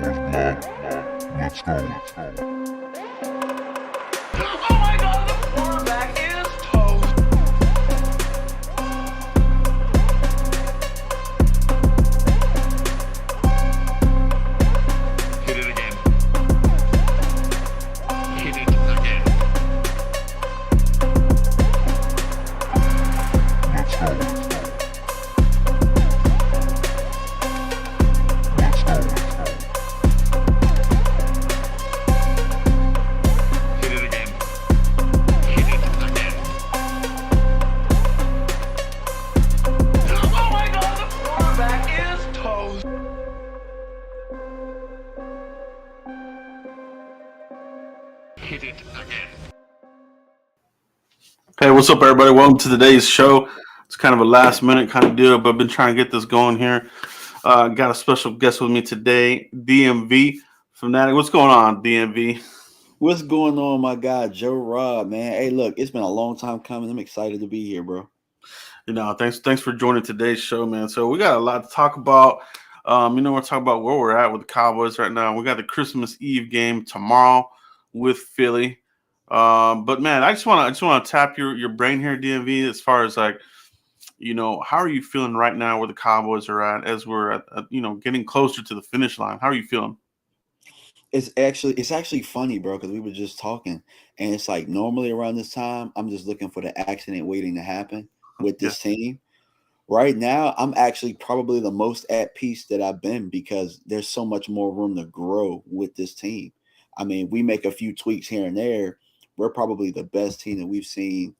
Let's go. Let's go. Oh my God, the quarterback is toast. Hit it again. Hit it again. Let's go. Let's go. Hit it again. Hit it again. Oh my God, the quarterback is toast. Hit it again. Hey, what's up, everybody? Welcome to today's show. It's kind of a last minute kind of deal, but I've been trying to get this going here. Got a special guest with me today, DMV Fanatic. What's going on, DMV? What's going on, my guy, Joe Rob, man? Hey, look, it's been a long time coming. I'm excited to be here, bro. Thanks for joining today's show, man. So we got a lot to talk about. We're talking about where we're at with the Cowboys right now. We got the Christmas Eve game tomorrow with Philly. But man, I just want to tap your brain here, DMV, as far as like, how are you feeling right now where the Cowboys are at as we're at, getting closer to the finish line? How are you feeling? It's actually funny, bro, because we were just talking, and it's like normally around this time, I'm just looking for the accident waiting to happen with Yeah. this team. Right now, I'm actually probably the most at peace that I've been because there's so much more room to grow with this team. I mean, we make a few tweaks here and there. We're probably the best team that we've seen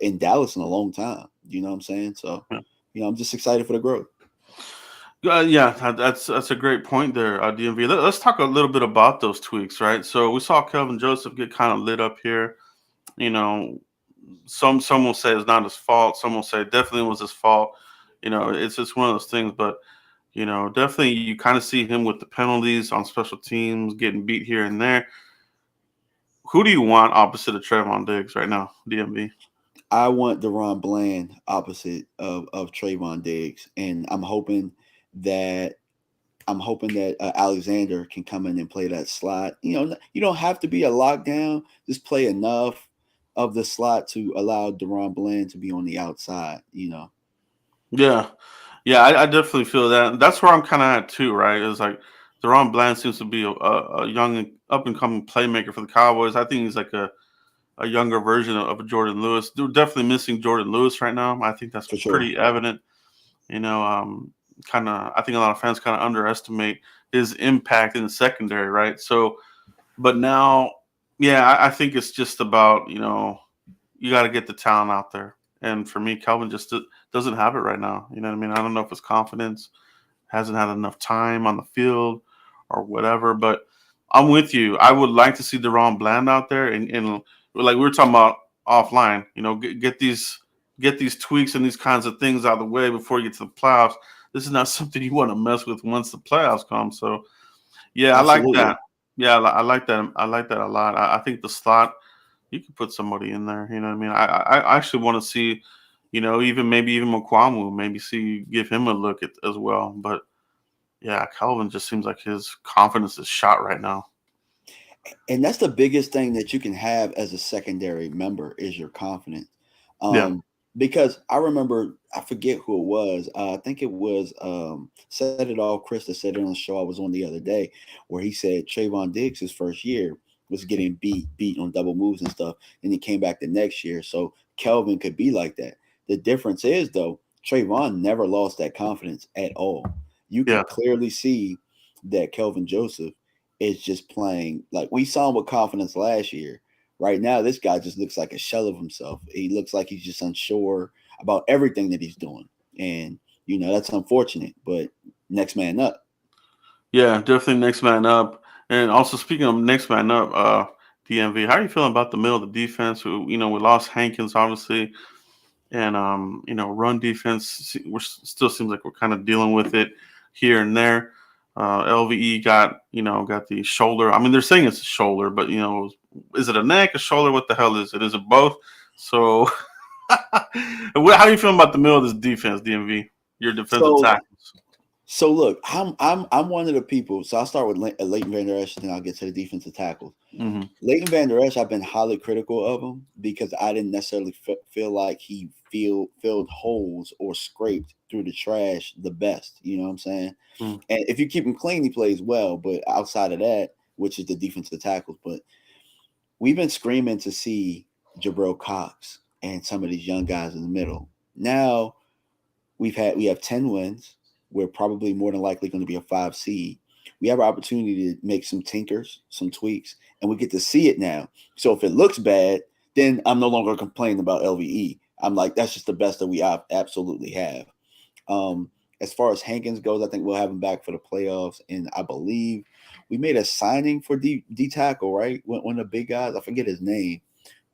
in Dallas in a long time. You know what I'm saying? So, Yeah. I'm just excited for the growth. That's a great point there, DMV. Let's talk a little bit about those tweaks, right? So we saw Kelvin Joseph get kind of lit up here. You know, some will say it's not his fault. Some will say it definitely was his fault. It's just one of those things. But definitely you kind of see him with the penalties on special teams, getting beat here and there. Who do you want opposite of Trevon Diggs right now, DMV? I want Deron Bland opposite of Trayvon Diggs, and that I'm hoping that Alexander can come in and play that slot. You don't have to be a lockdown; just play enough of the slot to allow Deron Bland to be on the outside. Yeah, I definitely feel that. That's where I'm kind of at too, right? It's like Deron Bland seems to be a young up and coming playmaker for the Cowboys. I think he's like a younger version of a Jordan Lewis. They're definitely missing Jordan Lewis right now. I think that's For sure. pretty evident. I think a lot of fans kind of underestimate his impact in the secondary, right? So, but now, I think it's just about you got to get the talent out there. And for me, Calvin just doesn't have it right now. You know what I mean? I don't know if it's confidence, hasn't had enough time on the field, or whatever. But I'm with you. I would like to see Deron Bland out there, and like we were talking about offline. Get these tweaks and these kinds of things out of the way before you get to the playoffs. This is not something you want to mess with once the playoffs come. So, yeah, I like Absolutely. that. Yeah, I like that. I like that a lot. I think the slot, you could put somebody in there. You know what I mean? I actually want to see, even McQuamu, give him a look as well. But yeah, Calvin just seems like his confidence is shot right now. And that's the biggest thing that you can have as a secondary member is your confidence. Yeah. Because I remember, I forget who it was. I think it was Set It All Chris that said it on the show I was on the other day, where he said Trayvon Diggs his first year was getting beat on double moves and stuff, and he came back the next year. So Kelvin could be like that. The difference is though, Trayvon never lost that confidence at all. You can Yeah. clearly see that Kelvin Joseph is just playing like we saw him with confidence last year. Right now, this guy just looks like a shell of himself. He looks like he's just unsure about everything that he's doing. And, that's unfortunate, but next man up. Yeah, definitely next man up. And also speaking of next man up, DMV, how are you feeling about the middle of the defense? We lost Hankins obviously, and run defense. Still seems like we're kind of dealing with it here and there. LVE got the shoulder. I mean, they're saying it's a shoulder, but is it a neck, a shoulder? What the hell is it? Is it both? So, how are you feeling about the middle of this defense, DMV? Your defensive So tackles. So look, I'm one of the people. So I'll start with Leighton Vander Esch, and then I'll get to the defensive tackles. Hmm. Leighton Vander Esch, I've been highly critical of him because I didn't necessarily feel like he filled holes or scraped through the trash the best. You know what I'm saying? Mm. And if you keep him clean, he plays well. But outside of that, which is the defensive tackles, but we've been screaming to see Jabril Cox and some of these young guys in the middle. Now we have 10 wins. We're probably more than likely going to be a 5 seed. We have an opportunity to make some tinkers, some tweaks, and we get to see it now. So if it looks bad, then I'm no longer complaining about LVE. I'm like, that's just the best that we absolutely have. Um, as far as Hankins goes, I think we'll have him back for the playoffs. And I believe we made a signing for D tackle, right? One of the big guys, I forget his name,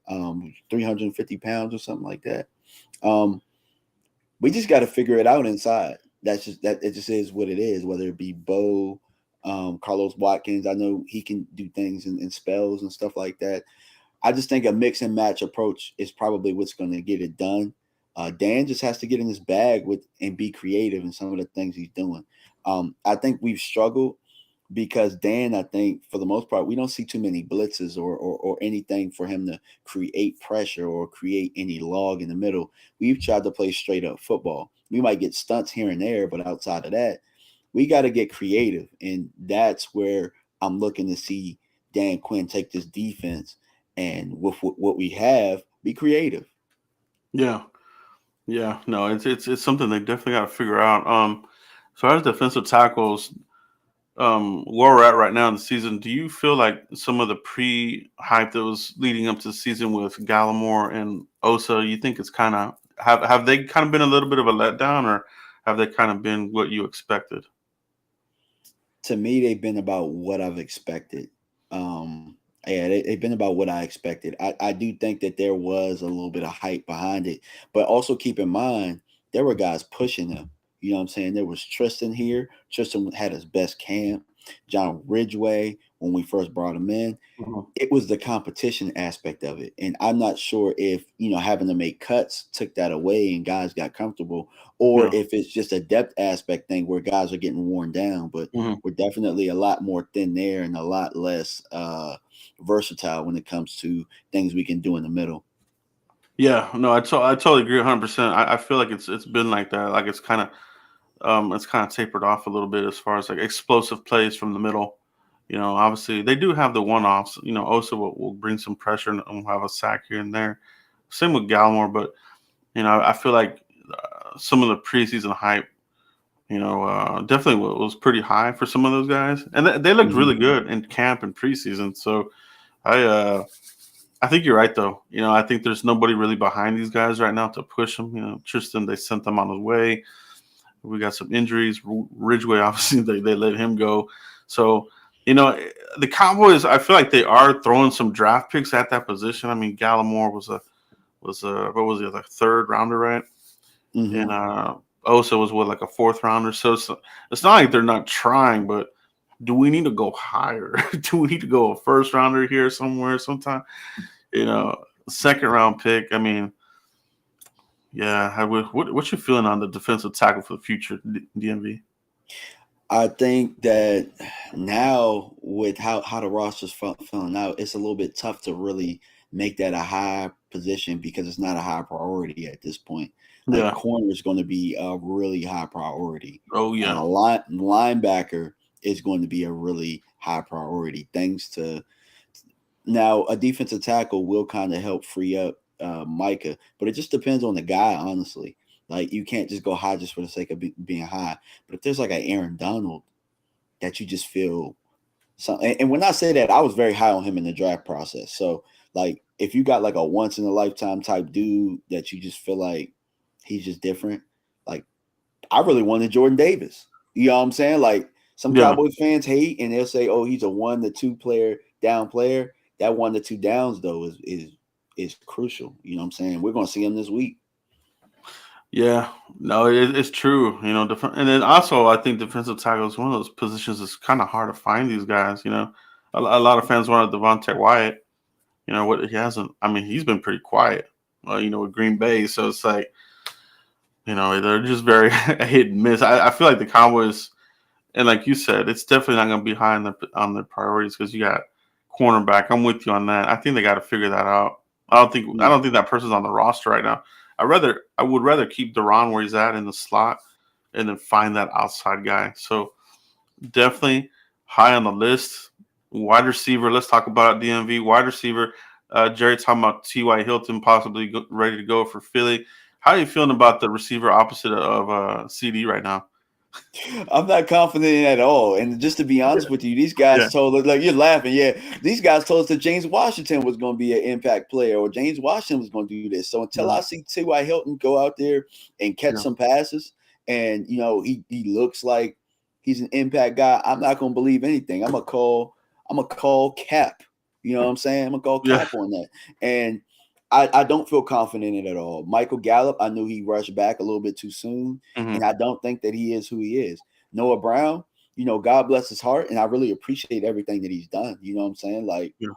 350 pounds or something like that. Um, we just got to figure it out inside. That's just that it just is what it is. Whether it be Bo, Carlos Watkins, I know he can do things in spells and stuff like that. I just think a mix and match approach is probably what's going to get it done. Dan just has to get in his bag with and be creative in some of the things he's doing. I think we've struggled because Dan, I think for the most part, we don't see too many blitzes or anything for him to create pressure or create any log in the middle. We've tried to play straight up football. We might get stunts here and there, but outside of that, we got to get creative. And that's where I'm looking to see Dan Quinn take this defense and with what we have, be creative. Yeah, yeah. No, it's something they definitely got to figure out. So as defensive tackles, where we're at right now in the season, do you feel like some of the pre-hype that was leading up to the season with Gallimore and Osa, you think it's kind of have they kind of been a little bit of a letdown, or have they kind of been what you expected? To me, they've been about what I've expected. Yeah, they've been about what I expected. I do think that there was a little bit of hype behind it, but also keep in mind there were guys pushing him. You know what I'm saying? There was Tristan here. Tristan had his best camp. John Ridgway when we first brought him in, Mhm. it was the competition aspect of it. And I'm not sure if, having to make cuts took that away and guys got comfortable, or Yeah. if it's just a depth aspect thing where guys are getting worn down. But Mhm. we're definitely a lot more thin there and a lot less versatile when it comes to things we can do in the middle. Yeah, no, I totally agree 100%. I feel like it's been like that. Like it's kind of tapered off a little bit as far as like explosive plays from the middle. Obviously they do have the one offs. Osa will bring some pressure and will have a sack here and there. Same with Gallimore, but I feel like some of the preseason hype, definitely was pretty high for some of those guys, and they looked Mhm. really good in camp and preseason. So I uh, I think you're right, though. I think there's nobody really behind these guys right now to push them. Tristan, they sent them on his way. We got some injuries. Ridgeway, obviously, they let him go. So, the Cowboys, I feel like they are throwing some draft picks at that position. I mean, Gallimore was what was he, like third rounder, right? And Mhm. Osa was what, like a fourth rounder. So it's not like they're not trying, but do we need to go higher? Do we need to go a first rounder here somewhere sometime? Second round pick. I mean, yeah. What's your feeling on the defensive tackle for the future, DMV? I think that now with how the roster's filling out, it's a little bit tough to really make that a high position because it's not a high priority at this point. Like Yeah. corner is going to be a really high priority. Oh yeah. Linebacker is going to be a really high priority. Thanks to now a defensive tackle will kind of help free up Micah, but it just depends on the guy, honestly. Like you can't just go high just for the sake of being high. But if there's like an Aaron Donald that you just feel something. And when I say that, I was very high on him in the draft process. So, like, if you got like a once in a lifetime type dude that you just feel like he's just different, like, I really wanted Jordan Davis. You know what I'm saying? Like, some Yeah. Cowboys fans hate and they'll say, "Oh, he's a 1 to 2 player down player." That 1 to 2 downs though is crucial. You know what I'm saying? We're gonna see him this week. Yeah. No, it's true. And then also I think defensive tackle is one of those positions that's kind of hard to find these guys. A lot of fans wanted Devontae Wyatt. What he hasn't. I mean, he's been pretty quiet. With Green Bay, so it's like They're just very hit and miss. I feel like the Cowboys, and like you said, it's definitely not going to be high on the priorities because you got cornerback. I'm with you on that. I think they got to figure that out. I Mm. don't think that person's on the roster right now. I would rather keep Duran where he's at in the slot and then find that outside guy. So definitely high on the list. Wide receiver. Let's talk about DMV wide receiver. Jerry talking about T.Y. Hilton possibly ready to go for Philly. How are you feeling about the receiver opposite of CD right now? I'm not confident in it at all. And just to be honest with you, these Yeah, guys told us, like you're laughing, yeah. These guys told us that James Washington was going to be an impact player, or James Washington was going to do this. So until yeah, I see T.Y. Hilton go out there and catch yeah, some passes, and he looks like he's an impact guy, I'm not going to believe anything. I'm gonna call cap. You know what I'm saying? I'm gonna call yeah. cap on that. And I don't feel confident in it at all. Michael Gallup, I knew he rushed back a little bit too soon, and Hmm. I don't think that he is who he is. Noah Brown, God bless his heart, and I really appreciate everything that he's done. You know what I'm saying? Like, Yeah,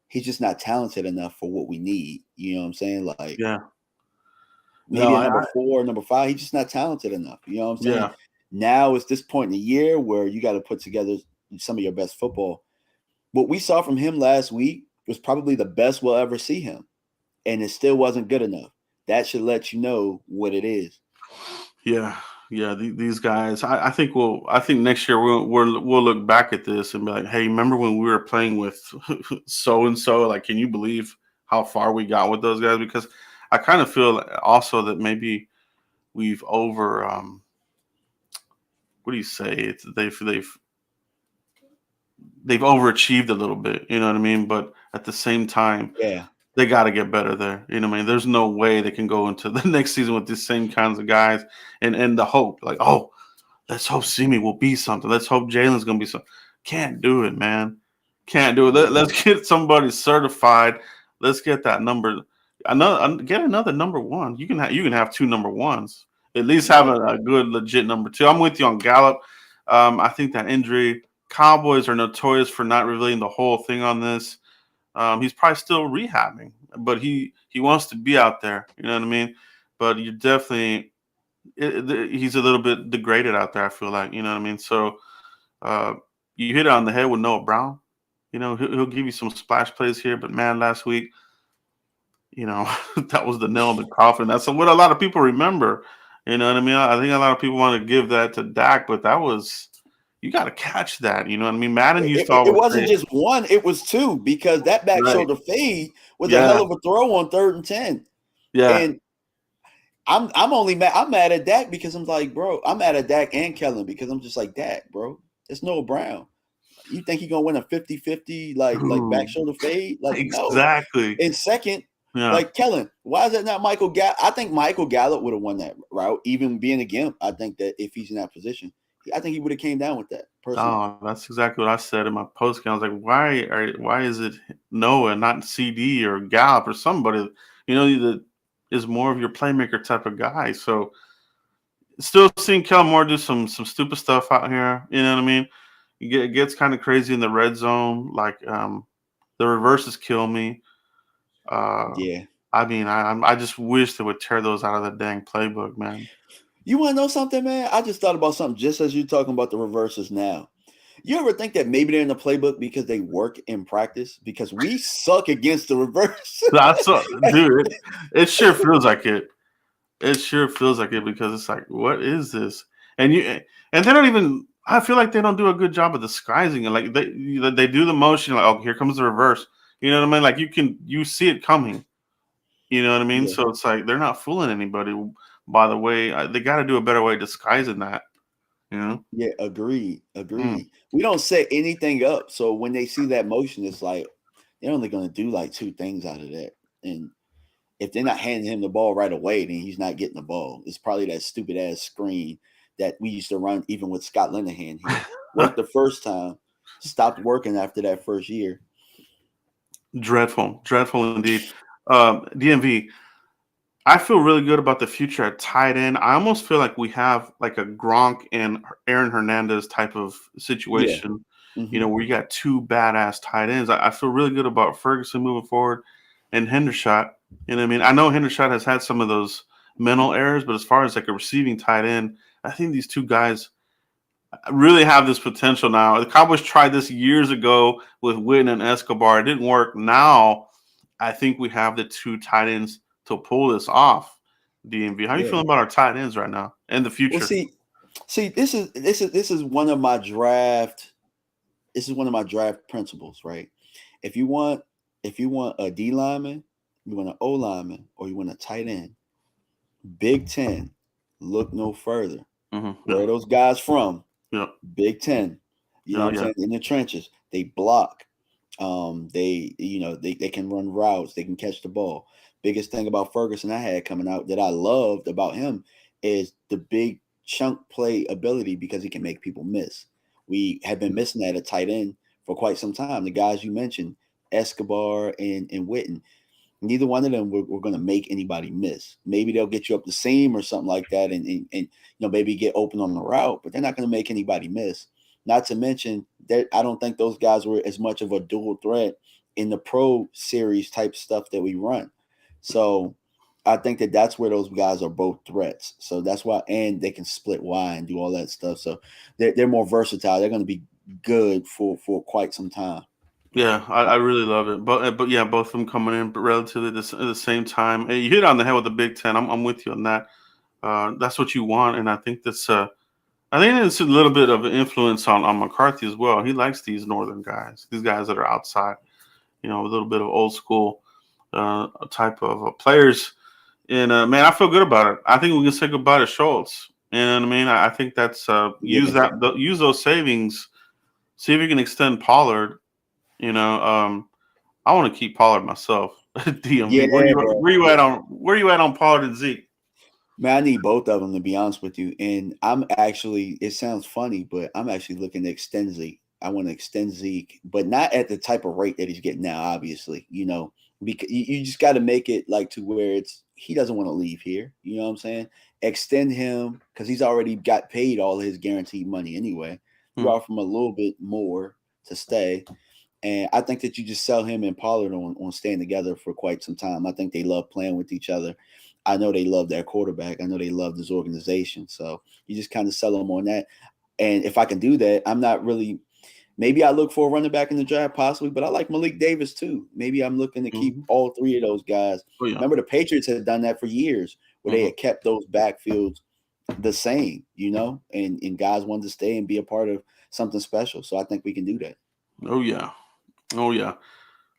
he's just not talented enough for what we need. You know what I'm saying? Like, yeah. No, maybe a number 4, number 5, he's just not talented enough. You know what I'm saying? yeah, Now it's this point in the year where you got to put together some of your best football. What we saw from him last week was probably the best we'll ever see him, and it still wasn't good enough. That should let you know what it is. yeah, yeah. These guys, I think next year we'll look back at this and be like, hey, remember when we were playing with so and so? Like, can you believe how far we got with those guys? Because I kind of feel also that maybe we've over what do you say? They've overachieved a little bit. You know what I mean? But at the same time, Yeah. they got to get better there. You know what I mean? There's no way they can go into the next season with the same kinds of guys and the hope like, oh, let's hope Simi will be something. Let's hope Jalen's gonna be something. Can't do it, man. Can't do it. Yeah. Let's get somebody certified. Let's get that number. Get another number one. You can have two number ones. At least have Yeah. a good legit number two. I'm with you on Gallup. I think that injury. Cowboys are notorious for not revealing the whole thing on this. He's probably still rehabbing, but he wants to be out there. You know what I mean? But you definitely he's a little bit degraded out there. I feel like, you know what I mean. So uh, you hit it on the head with Noah Brown. He'll give you some splash plays here, but man, last week, that was the nail in the coffin. That's what a lot of people remember. You know what I mean? I think a lot of people want to give that to Dak, but that was you got to catch that. You know what I mean? Madden used to It always wasn't say, just one, it was two, because that back right, shoulder fade was a yeah, hell of a throw on 3rd and 10. yeah, And I'm only mad. I'm mad at Dak because I'm like, bro, I'm mad at Dak and Kellen because I'm just like, Dak, bro, it's Noah Brown. You think he gonna win a 50-50 like back Ooh, shoulder fade? Like, no. exactly, And second, yeah. like Kellen, why is that not Michael Gallup? I think Michael Gallup would have won that route, even being a gimp. I think that if he's in that position, I think he would have came down with that personally. Oh, that's exactly what I said in my post game. I was like, why is it Noah, not CD or Gallup or somebody, that is more of your playmaker type of guy. So still seeing Kellen Moore do some stupid stuff out here. You know what I mean? It gets kind of crazy in the red zone. Like the reverses kill me. Uh, Yeah. I mean, I just wish they would tear those out of the dang playbook, man. You want to know something, man? I just thought about something just as you're talking about the reverses now. You ever think that maybe they're in the playbook because they work in practice? Because we suck against the reverse. That's dude. It sure feels like it. It sure feels like it because it's like, what is this? And they don't even. I feel like they don't do a good job of disguising it. Like they do the motion, like, oh, here comes the reverse. You know what I mean? Like you see it coming. You know what I mean? Yeah. So it's like they're not fooling anybody. By the way, they got to do a better way of disguising that. You know? Yeah, agreed. Mm. Agreed. We don't set anything up. So when they see that motion, it's like they're only going to do like two things out of that. And if they're not handing him the ball right away, then he's not getting the ball. It's probably that stupid ass screen that we used to run even with Scott Linehan. He worked the first time, stopped working after that first year. Dreadful, dreadful indeed. DMV. I feel really good about the future at tight end. I almost feel like we have like a Gronk and Aaron Hernandez type of Yeah. situation, Hmm. where you got two badass tight ends. I feel really good about Ferguson moving forward and Hendershot. You know what I mean? I know Hendershot has had some of those mental errors. But as far as like a receiving tight end, I think these two guys really have this potential now. The Cowboys tried this years ago with Witten and Escobar. It didn't work. Now I think we have the two tight ends to pull this off. DMV, how are you Yeah. feeling about our tight ends right now and the Well, future? see, this is one of my draft. This is one of my draft principles, right? If you want a D lineman, you want an O lineman, or you want a tight end, Big Ten, look no further. Where Yeah, are those guys from? yeah, Big Ten. You know yeah, what I'm yeah. saying? In the trenches. They block. They can run routes, they can catch the ball. Biggest thing about Ferguson I had coming out that I loved about him is the big chunk play ability because he can make people miss. We have been missing that at tight end for quite some time. The guys you mentioned, Escobar and Witten, neither one of them were going to make anybody miss. Maybe they'll get you up the seam or something like that, and maybe get open on the route, but they're not going to make anybody miss. Not to mention that I don't think those guys were as much of a dual threat in the pro series type stuff that we run. So I think that that's where those guys are both threats. So that's why, and they can split wide and do all that stuff. So they're more versatile. They're going to be good for quite some time. Yeah, I really love it. But yeah, both of them coming in, but relatively the same time. Hey, you hit on the head with the Big Ten. I'm with you on that. That's what you want, and I think I think it's a little bit of an influence on McCarthy as well. He likes these northern guys, these guys that are outside. A little bit of old school type of players. And man, I feel good about it. I think we can say goodbye to Schultz. And I mean, I think that's Yeah. use those savings. See if you can extend Pollard. You know, I want to keep Pollard myself. DMV, Yeah, bro. where you at on Pollard and Zeke? Man, I need both of them to be honest with you. And I'm actually, it sounds funny, but I'm actually looking to extend Zeke. I want to extend Zeke, but not at the type of rate that he's getting now, obviously, because you just got to make it like to where he doesn't want to leave here. You know what I'm saying? Extend him because he's already got paid all his guaranteed money anyway. You Hmm. offer him a little bit more to stay. And I think that you just sell him and Pollard on staying together for quite some time. I think they love playing with each other. I know they love their quarterback. I know they love this organization. So you just kind of sell them on that. And if I can do that, I'm not really. Maybe I look for a running back in the draft, possibly, but I like Malik Davis too. Maybe I'm looking to keep Hmm. all three of those guys. Oh yeah. Remember, the Patriots had done that for years, where they Hmm. had kept those backfields the same, and guys wanted to stay and be a part of something special. So I think we can do that. Oh yeah. Oh yeah.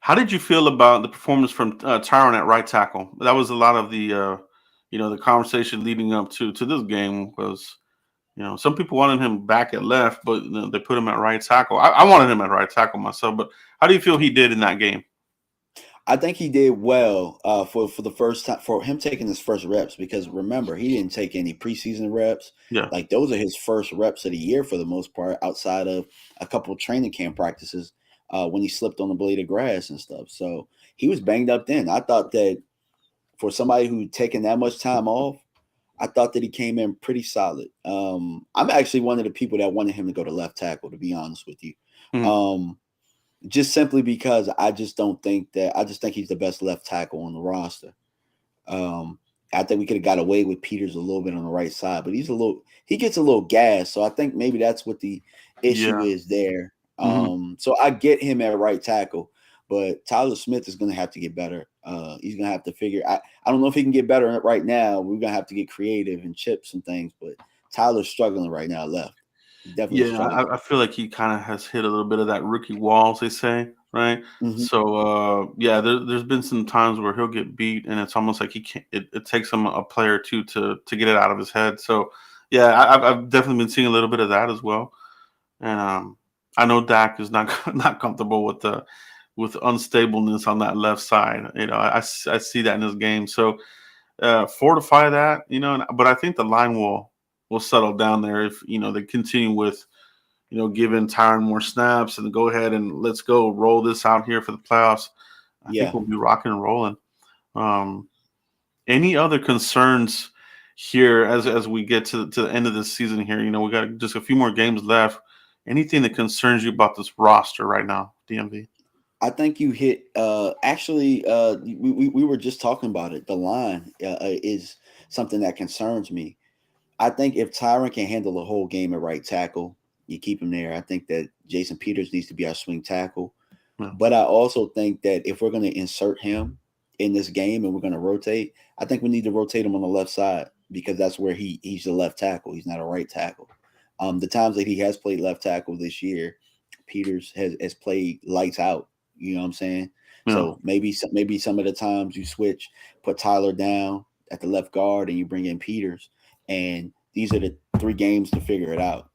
How did you feel about the performance from Tyron at right tackle? That was a lot of the conversation leading up to this game was, some people wanted him back at left, but they put him at right tackle. I wanted him at right tackle myself, but how do you feel he did in that game? I think he did well for the first time for him taking his first reps because remember he didn't take any preseason reps. Yeah. Like those are his first reps of the year for the most part, outside of a couple of training camp practices when he slipped on the blade of grass and stuff. So he was banged up then. I thought that for somebody who'd taken that much time off, I thought that he came in pretty solid. I'm actually one of the people that wanted him to go to left tackle, to be honest with you. Mhm. Um, just simply because I just think he's the best left tackle on the roster. Um, I think we could have got away with Peters a little bit on the right side, but he gets a little gas. So I think maybe that's what the issue Yeah. is there. Hmm. So I get him at right tackle, but Tyler Smith is going to have to get better. He's going to have to figure. I don't know if he can get better right now. We're going to have to get creative and chip some things, but Tyler's struggling right now left. He's definitely Yeah, struggling. I feel like he kind of has hit a little bit of that rookie wall, as they say, right? Mhm. So, yeah, there's been some times where he'll get beat, and it's almost like he can't. It takes him a play or two to get it out of his head. So, yeah, I've definitely been seeing a little bit of that as well. And I know Dak is not not comfortable with unstableness on that left side. I see that in this game. So, fortify that, but I think the line will settle down there if they continue with giving Tyron more snaps and go ahead and let's go roll this out here for the playoffs. I think Yeah. we'll be rocking and rolling. Um, any other concerns here as we get to the end of this season here? We got just a few more games left. Anything that concerns you about this roster right now, DMV? I think you hit. Actually, we were just talking about it. The line is something that concerns me. I think if Tyron can handle the whole game at right tackle, you keep him there. I think that Jason Peters needs to be our swing tackle. Yeah. But I also think that if we're going to insert him in this game and we're going to rotate, I think we need to rotate him on the left side because that's where he's the left tackle. He's not a right tackle. The times that he has played left tackle this year, Peters has played lights out. You know what I'm saying? Yeah. So maybe some of the times you switch, put Tyler down at the left guard, and you bring in Peters, and these are the 3 games to figure it out.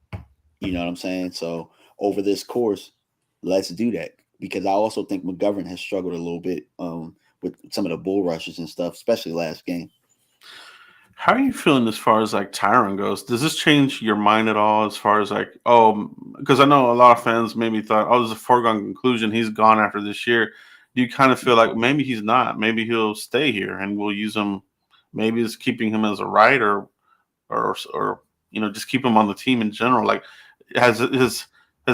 You know what I'm saying? So over this course, let's do that because I also think McGovern has struggled a little bit with some of the bull rushes and stuff, especially last game. How are you feeling as far as like Tyron goes? Does this change your mind at all as far as like, oh, because I know a lot of fans maybe thought, oh, this is a foregone conclusion. He's gone after this year. Do you kind of feel like maybe he's not? Maybe he'll stay here and we'll use him. Maybe it's keeping him as a right or just keep him on the team in general. Like, has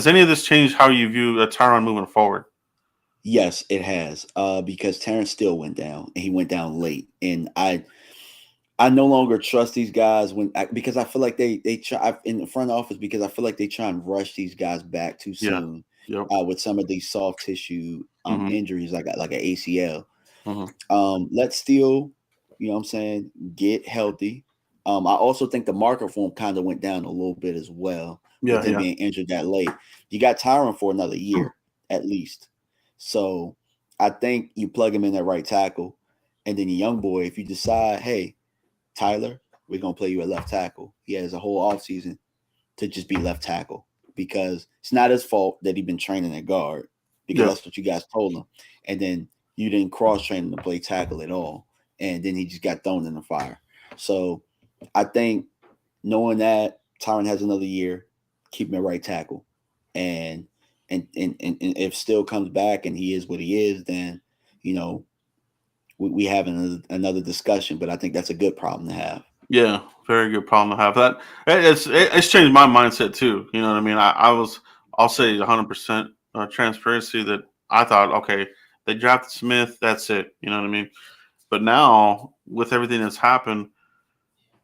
any of this changed how you view Tyron moving forward? Yes, it has because Terrence still went down and he went down late, and I no longer trust these guys because I feel like they try in the front office because I feel like they try and rush these guys back too Yeah. soon Yep. with some of these soft tissue Hmm. injuries like an ACL. Hmm. Let's still, you know what I'm saying, get healthy. I also think the market for him kind of went down a little bit as well with Yeah. him Yeah. being injured that late. You got Tyron for another year at least. So I think you plug him in at right tackle. And then your young boy, if you decide, hey, Tyler, we're going to play you at left tackle. He has a whole offseason to just be left tackle because it's not his fault that he's been training at guard because Yeah. that's what you guys told him. And then you didn't cross train him to play tackle at all. And then he just got thrown in the fire. So I think knowing that Tyron has another year, keep him at right tackle. And and if Still comes back and he is what he is, then you know we have another discussion. But I think that's a good problem to have. Yeah, very good problem to have. It's changed my mindset too. You know what I mean? I'll say 100% transparency that I thought, okay, they drafted Smith, that's it. You know what I mean? But now with everything that's happened,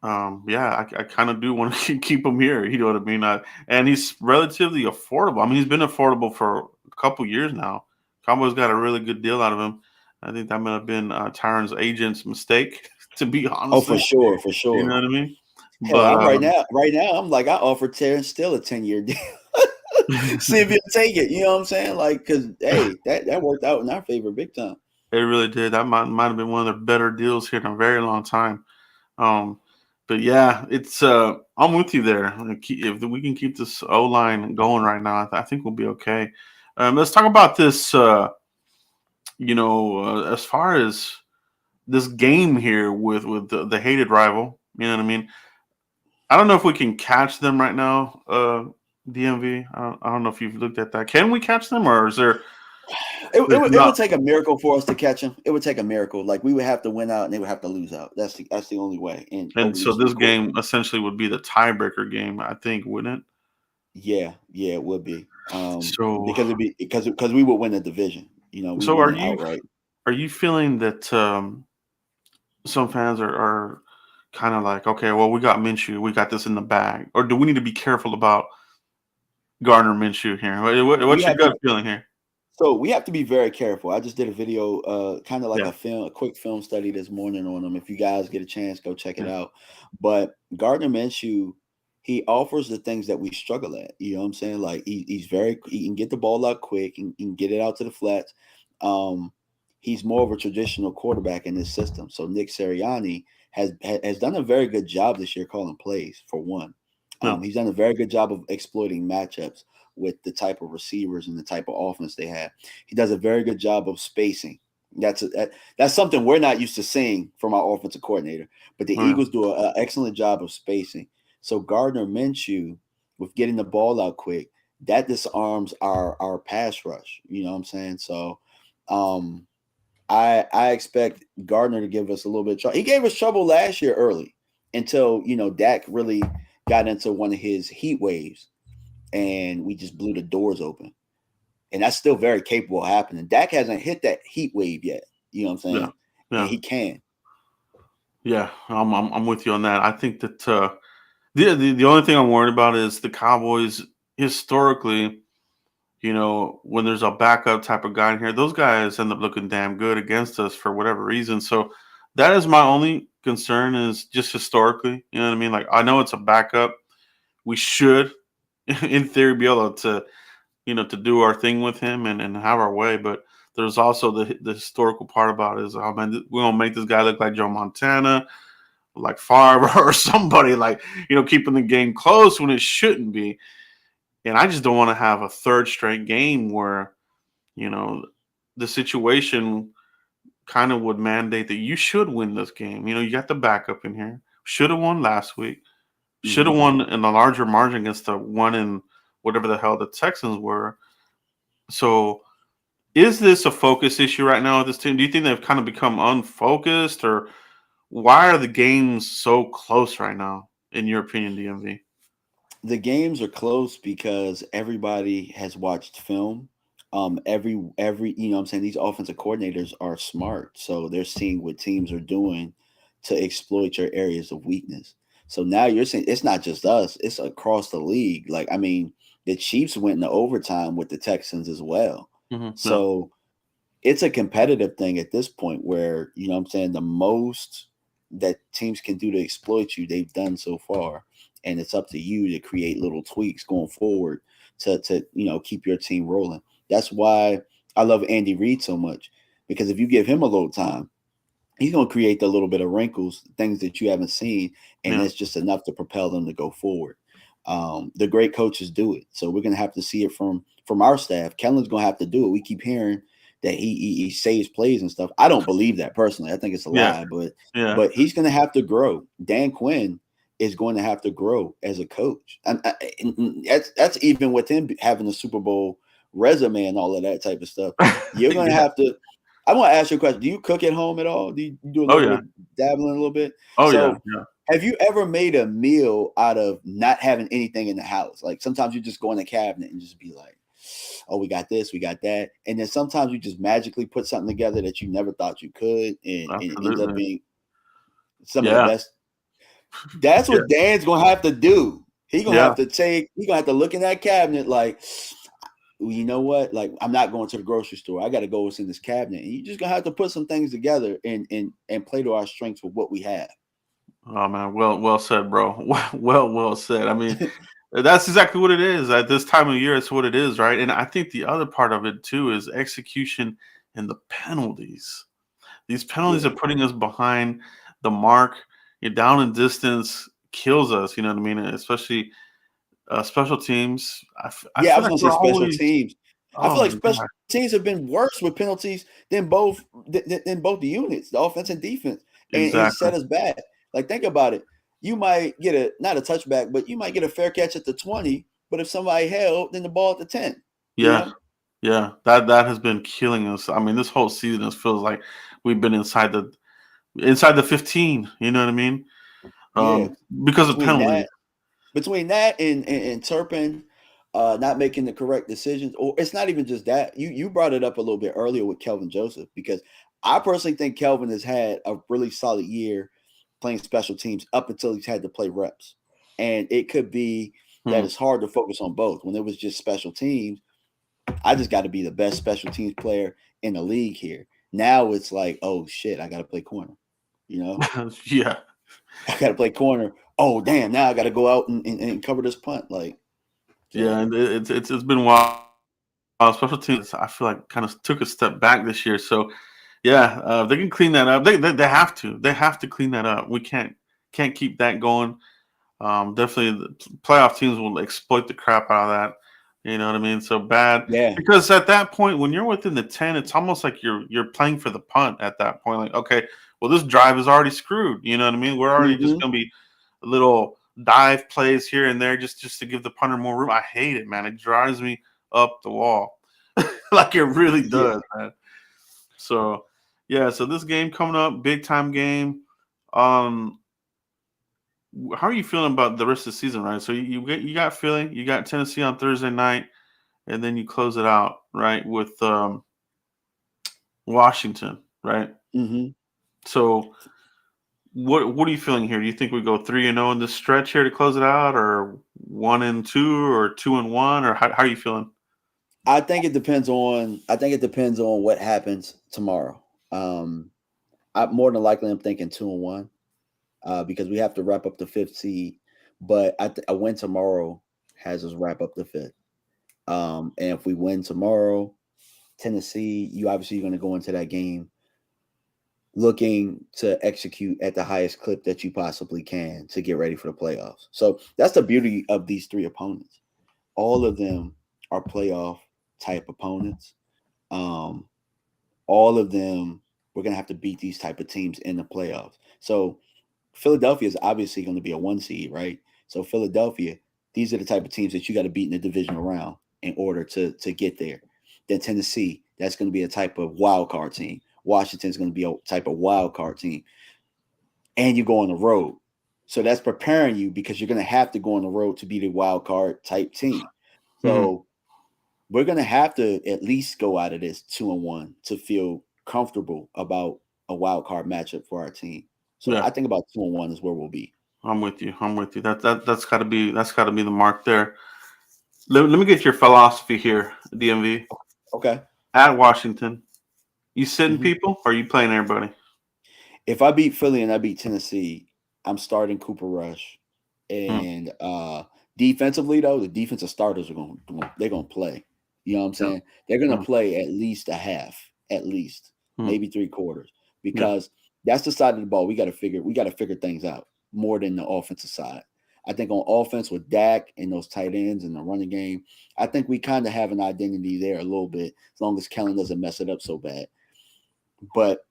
yeah, I kind of do want to keep him here. You know what I mean? And he's relatively affordable. I mean, he's been affordable for a couple years now. Cowboys got a really good deal out of him. I think that might have been Tyron's agent's mistake, to be Oh, honest. for sure, for You know sure. what I mean? Hell, But I'm right now, I'm like, I offered Terrence Still a 10-year deal. See if he'll take it. You know what I'm saying? Like, because hey, that worked out in our favor big time. it really did. That might have been one of the better deals here in a very long time. Um, but yeah, it's I'm with you there. If we can keep this O line going right now, I think we'll be okay. Let's talk about this. As far as this game here with the hated rival, you know what I mean. I don't know if we can catch them right now. DMV. I don't know if you've looked at that. Can we catch them, or is there? It Not. would take a miracle for us to catch him. It would take a miracle. Like we would have to win out and they would have to lose out. That's the only way. And And over so these three this quarters. game essentially would be the tiebreaker game, I think, wouldn't Yeah, it would be. it? So, Because it'd be because we would win the division. You know, we so win it outright. are you feeling that some fans are kind of like, okay, well, we got Minshew, we got this in the bag, or do we need to be careful about Gardner Minshew here? We What's your have to gut feeling here? So we have to be very careful. I just did a video, kind of like Yeah, a quick film study this morning on them. If you guys get a chance, go check it yeah, out. But Gardner Minshew, he offers the things that we struggle at. You know what I'm saying? Like he can get the ball out quick and he can get it out to the flats. Um, he's more of a traditional quarterback in this system. So Nick Sirianni has done a very good job this year calling plays for one. no, He's done a very good job of exploiting matchups with the type of receivers and the type of offense they have. He does a very good job of spacing. That's something we're not used to seeing from our offensive coordinator. But the oh, yeah, Eagles do an excellent job of spacing. So Gardner Minshew, with getting the ball out quick, that disarms our pass rush. You know what I'm saying? So um, I expect Gardner to give us a little bit of trouble. He gave us trouble last year early until Dak really got into one of his heat waves and we just blew the doors open. and that's still very capable of happening. Dak hasn't hit that heat wave yet. You know what I'm Yeah. saying? And Yeah. he can. Yeah. I'm with you on that. I think that the only thing I'm worried about is the Cowboys historically. When there's a backup type of guy in here, those guys end up looking damn good against us for whatever reason. So that is my only concern is just historically. You know what I mean? Like I know it's a backup. We should, in theory, be able to do our thing with him and have our way. But there's also the historical part about it is, oh man, we're gonna make this guy look like Joe Montana, like Favre, or somebody like keeping the game close when it shouldn't be. And I just don't want to have a third straight game where you know, the situation kind of would mandate that you should win this game. You got the backup in here. Should have won last week. Should have Mhm. won in a larger margin against the one in whatever the hell the Texans were. So, is this a focus issue right now with this team? Do you think they've kind of become unfocused, or why are the games so close right now, in your opinion, DMV? The games are close because everybody has watched film. Every what I'm saying, these offensive coordinators are smart, so they're seeing what teams are doing to exploit your areas of weakness. So now you're saying it's not just us; it's across the league. Like I mean, the Chiefs went into overtime with the Texans as well. Yeah, So it's a competitive thing at this point where, what I'm saying, the most that teams can do to exploit you, they've done so far. And it's up to you to create little tweaks going forward to keep your team rolling. That's why I love Andy Reid so much. Because if you give him a little time, he's going to create the little bit of wrinkles, things that you haven't seen, and yeah, it's just enough to propel them to go forward. The great coaches do it, so we're going to have to see it from our staff. Kellen's going to have to do it. We keep hearing that he saves plays and stuff. I don't believe that personally. I think it's a yeah, lie, but yeah. but he's going to have to grow. Dan Quinn is going to have to grow as a coach, and that's even with him having a Super Bowl resume and all of that type of stuff. You're going to Yeah. have to. I want to ask you a question. Do you cook at home at all? Do you do a Oh little bit yeah. of dabbling, a little bit? Oh yeah. So, Yeah. have you ever made a meal out of not having anything in the house? Like sometimes you just go in the cabinet and just be like, "Oh, we got this, we got that," and then sometimes you just magically put something together that you never thought you could, and it ends up Absolutely. being some of the Yeah. best. That's Yeah. what Dan's gonna have to do. Yeah. He's gonna have to look in that cabinet like, well, you know what? Like, I'm not going to the grocery store. I got to go what's in this cabinet. And you're just gonna have to put some things together and play to our strengths with what we have. Oh man, well said, bro. Well said. I mean, that's exactly what it is. At this time of year, it's what it is, right? And I think the other part of it too is execution and the penalties. These penalties are Yeah. putting us behind the mark. You're down in distance, kills us. You know what I mean? Especially special teams. I Yeah, I feel was like gonna say we're special always. teams. I Oh feel like my special god. teams have been worse with penalties than both the units, the offense and defense, and it Exactly. set us back. Like, think about it. You might get not a touchback, but you might get a fair catch at the 20. But if somebody held, then the ball at the 10. You Yeah. know? Yeah. That has been killing us. I mean, this whole season it feels like we've been inside the 15. You know what I mean? Yeah. Because of Between penalties. that between that and Turpin not making the correct decisions, or it's not even just that. You brought it up a little bit earlier with Kelvin Joseph, because I personally think Kelvin has had a really solid year playing special teams up until he's had to play reps. And it could be that Hmm. it's hard to focus on both. When it was just special teams, I just got to be the best special teams player in the league here. Now it's like, oh shit, I got to play corner. You know, Yeah. I got to play corner. Oh damn, now I got to go out and cover this punt. Like, Yeah, so and it's been wild. Special teams, I feel like, kind of took a step back this year. So, yeah, they can clean that up. They have to. They have to clean that up. We can't keep that going. Definitely, the playoff teams will exploit the crap out of that. You know what I mean? So bad yeah. because at that point, when you're within the 10, it's almost like you're playing for the punt at that point. Like, okay, well, this drive is already screwed. You know what I mean? We're already just Hmm. going to be little dive plays here and there just to give the punter more room. I hate it, man. It drives me up the wall. Like it really Yeah. does, man. So yeah, so this game coming up, big time game. Um, how are you feeling about the rest of the season, right? So you got Philly, you got Tennessee on Thursday night, and then you close it out right with Washington, right? Hmm. So what are you feeling here? Do you think we go 3-0 in this stretch here to close it out, or 1-2, or 2-1, or how are you feeling? I think it depends on what happens tomorrow. Um, more than likely, I'm thinking 2-1 because we have to wrap up the fifth seed. But a win tomorrow has us wrap up the fifth. And if we win tomorrow, Tennessee, you obviously going to go into that game looking to execute at the highest clip that you possibly can to get ready for the playoffs. So that's the beauty of these three opponents. All of them are playoff type opponents. Um, all of them, we're going to have to beat these type of teams in the playoffs. So Philadelphia is obviously going to be a 1 seed, right? So Philadelphia, these are the type of teams that you got to beat in the divisional round in order to get there. Then Tennessee, that's going to be a type of wild card team. Washington's going to be a type of wild card team. And you go on the road. So that's preparing you because you're going to have to go on the road to be the wild card type team. Mhm. So we're going to have to at least go out of this 2-1 to feel comfortable about a wild card matchup for our team. So Yeah, I think about 2-1 is where we'll be. I'm with you. I'm with you. That's got to be the mark there. Let me get your philosophy here, DMV. Okay. At Washington, you sitting Mhm. people, or are you playing everybody? If I beat Philly and I beat Tennessee, I'm starting Cooper Rush. Hmm. And defensively, though, the defensive starters are they're gonna play. You know what I'm Yeah. saying? They're gonna Hmm. play at least a half, at least Hmm. maybe 3 quarters, Yeah. because that's the side of the ball we got to figure things out more than the offensive side. I think on offense with Dak and those tight ends and the running game, I think we kind of have an identity there a little bit, as long as Kellen doesn't mess it up so bad. But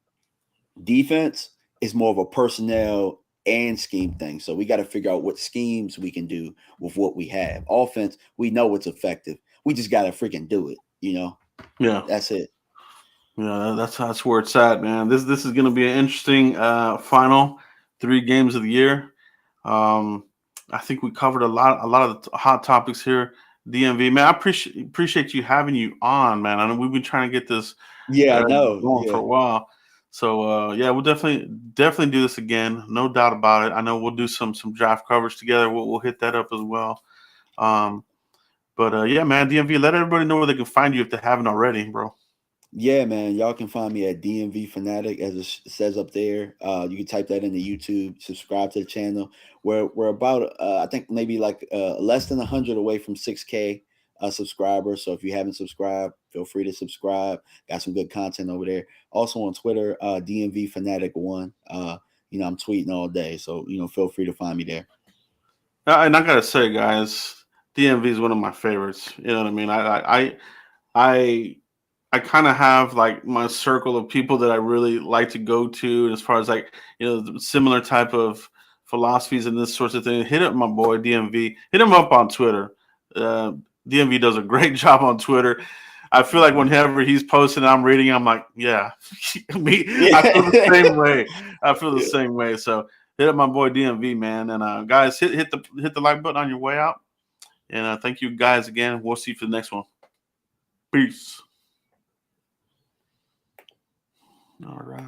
defense is more of a personnel and scheme thing. So we got to figure out what schemes we can do with what we have. Offense, we know it's effective. We just got to freaking do it. Yeah. That's it. Yeah. That's where it's at, man. This is going to be an interesting final 3 games of the year. Um, I think we covered a lot of the hot topics here. DMV, man, I appreciate you having you on, man. I know we've been trying to get this Yeah, I know. going for Yeah. a while. So yeah, we'll definitely do this again, no doubt about it. I know we'll do some draft coverage together. We'll hit that up as well. Um, but yeah, man, DMV, let everybody know where they can find you if they haven't already, bro. Yeah, man. Y'all can find me at DMV Fanatic, as it says up there. You can type that into YouTube. Subscribe to the channel. We're about I think maybe like less than 100 away from 6K subscribers. So if you haven't subscribed, feel free to subscribe. Got some good content over there. Also on Twitter, DMV Fanatic One. I'm tweeting all day, so feel free to find me there. And I gotta say, guys, DMV is one of my favorites. You know what I mean? I I kind of have like my circle of people that I really like to go to as far as like, similar type of philosophies and this sorts of thing. Hit up my boy DMV. Hit him up on Twitter. Uh, DMV does a great job on Twitter. I feel like whenever he's posting, I'm reading. I'm like, yeah, me. I feel the same way. I feel the Yeah. same way. So hit up my boy DMV, man. And guys, hit the like button on your way out. And thank you guys again. We'll see you for the next one. Peace. All right.